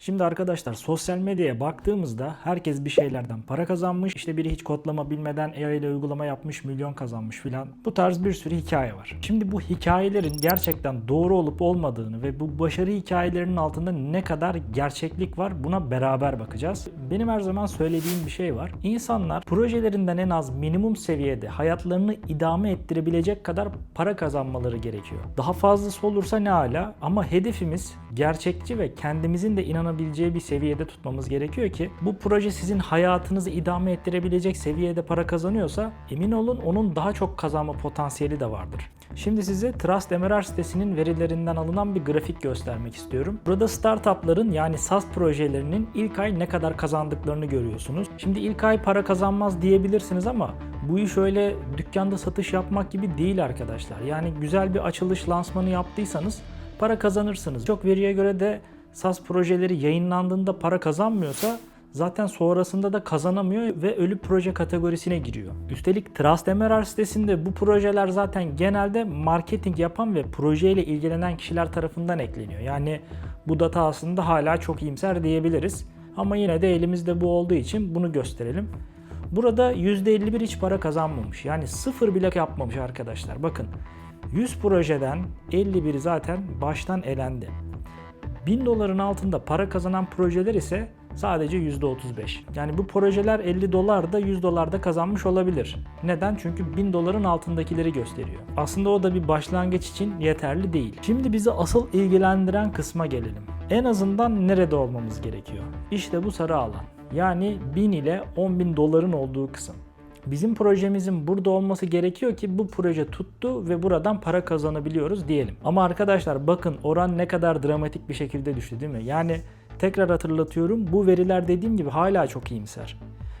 Şimdi arkadaşlar sosyal medyaya baktığımızda herkes bir şeylerden para kazanmış. İşte biri hiç kodlama bilmeden AI ile uygulama yapmış, milyon kazanmış filan. Bu tarz bir sürü hikaye var. Şimdi bu hikayelerin gerçekten doğru olup olmadığını ve bu başarı hikayelerinin altında ne kadar gerçeklik var buna beraber bakacağız. Benim her zaman söylediğim bir şey var. İnsanlar projelerinden en az minimum seviyede hayatlarını idame ettirebilecek kadar para kazanmaları gerekiyor. Daha fazlası olursa ne ala, ama hedefimiz gerçekçi ve kendimizin de inanabileceği bir seviyede tutmamız gerekiyor ki bu proje sizin hayatınızı idame ettirebilecek seviyede para kazanıyorsa emin olun onun daha çok kazanma potansiyeli de vardır. Şimdi size TrustMRR sitesinin verilerinden alınan bir grafik göstermek istiyorum. Burada startupların yani SaaS projelerinin ilk ay ne kadar kazandıklarını görüyorsunuz. Şimdi ilk ay para kazanmaz diyebilirsiniz ama bu iş öyle dükkanda satış yapmak gibi değil arkadaşlar. Yani güzel bir açılış lansmanı yaptıysanız para kazanırsınız. Çok veriye göre de SaaS projeleri yayınlandığında para kazanmıyorsa zaten sonrasında da kazanamıyor ve ölü proje kategorisine giriyor. Üstelik TrustMRR sitesinde bu projeler zaten genelde marketing yapan ve projeyle ilgilenen kişiler tarafından ekleniyor. Yani bu data aslında hala çok iyimser diyebiliriz. Ama yine de elimizde bu olduğu için bunu gösterelim. Burada %51 hiç para kazanmamış. Yani sıfır bile yapmamış arkadaşlar. Bakın 100 projeden 51'i zaten baştan elendi. 1000 doların altında para kazanan projeler ise sadece %35. Yani bu projeler 50 dolar da 100 dolar da kazanmış olabilir. Neden? Çünkü 1000 doların altındakileri gösteriyor. Aslında o da bir başlangıç için yeterli değil. Şimdi bizi asıl ilgilendiren kısma gelelim. En azından nerede olmamız gerekiyor? İşte bu sarı alan. Yani 1000 ile 10.000 doların olduğu kısım. Bizim projemizin burada olması gerekiyor ki bu proje tuttu ve buradan para kazanabiliyoruz diyelim. Ama arkadaşlar bakın oran ne kadar dramatik bir şekilde düştü değil mi? Yani tekrar hatırlatıyorum, bu veriler dediğim gibi hala çok iyimser.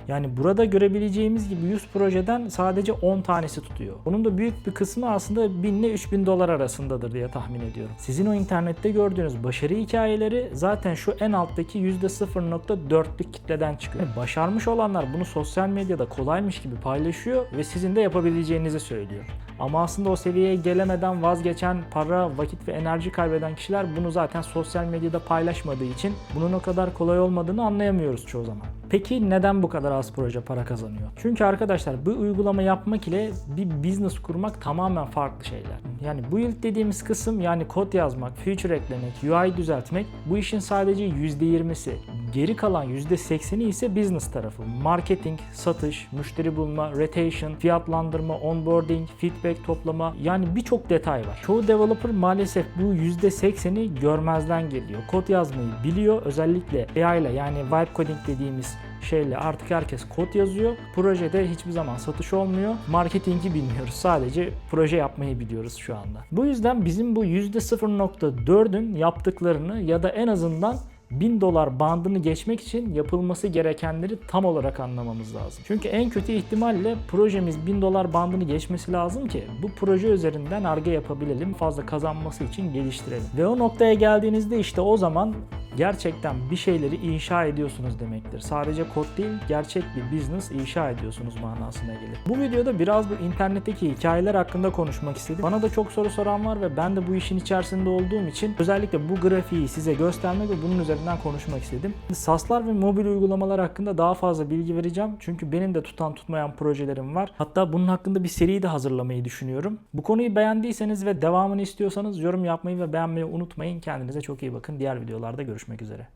Yani burada görebileceğimiz gibi 100 projeden sadece 10 tanesi tutuyor. Bunun da büyük bir kısmı aslında 1000 ile 3000 dolar arasındadır diye tahmin ediyorum. Sizin o internette gördüğünüz başarı hikayeleri zaten şu en alttaki %0.4'lük kitleden çıkıyor. Yani başarmış olanlar bunu sosyal medyada kolaymış gibi paylaşıyor ve sizin de yapabileceğinizi söylüyor. Ama aslında o seviyeye gelemeden vazgeçen, para, vakit ve enerji kaybeden kişiler bunu zaten sosyal medyada paylaşmadığı için bunun o kadar kolay olmadığını anlayamıyoruz çoğu zaman. Peki neden bu kadar az proje para kazanıyor? Çünkü arkadaşlar bu uygulama yapmak ile bir business kurmak tamamen farklı şeyler. Yani build dediğimiz kısım, yani kod yazmak, feature eklemek, UI düzeltmek bu işin sadece %20'si. Geri kalan %80'i ise business tarafı. Marketing, satış, müşteri bulma, retention, fiyatlandırma, onboarding, feedback toplama, yani birçok detay var. Çoğu developer maalesef bu %80'i görmezden geliyor. Kod yazmayı biliyor. Özellikle AI ile, yani vibe coding dediğimiz şeyle artık herkes kod yazıyor. Projede hiçbir zaman satış olmuyor. Marketingi bilmiyoruz. Sadece proje yapmayı biliyoruz şu anda. Bu yüzden bizim bu %0.4'ün yaptıklarını ya da en azından 1000 dolar bandını geçmek için yapılması gerekenleri tam olarak anlamamız lazım. Çünkü en kötü ihtimalle projemiz 1000 dolar bandını geçmesi lazım ki bu proje üzerinden Ar-Ge yapabilelim, fazla kazanması için geliştirelim. Ve o noktaya geldiğinizde işte o zaman gerçekten bir şeyleri inşa ediyorsunuz demektir. Sadece kod değil, gerçek bir business inşa ediyorsunuz manasına gelir. Bu videoda biraz bu internetteki hikayeler hakkında konuşmak istedim. Bana da çok soru soran var ve ben de bu işin içerisinde olduğum için özellikle bu grafiği size göstermek ve bunun üzerinden konuşmak istedim. SaaS'lar ve mobil uygulamalar hakkında daha fazla bilgi vereceğim. Çünkü benim de tutan tutmayan projelerim var. Hatta bunun hakkında bir seri de hazırlamayı düşünüyorum. Bu konuyu beğendiyseniz ve devamını istiyorsanız yorum yapmayı ve beğenmeyi unutmayın. Kendinize çok iyi bakın. Diğer videolarda görüşmek üzere.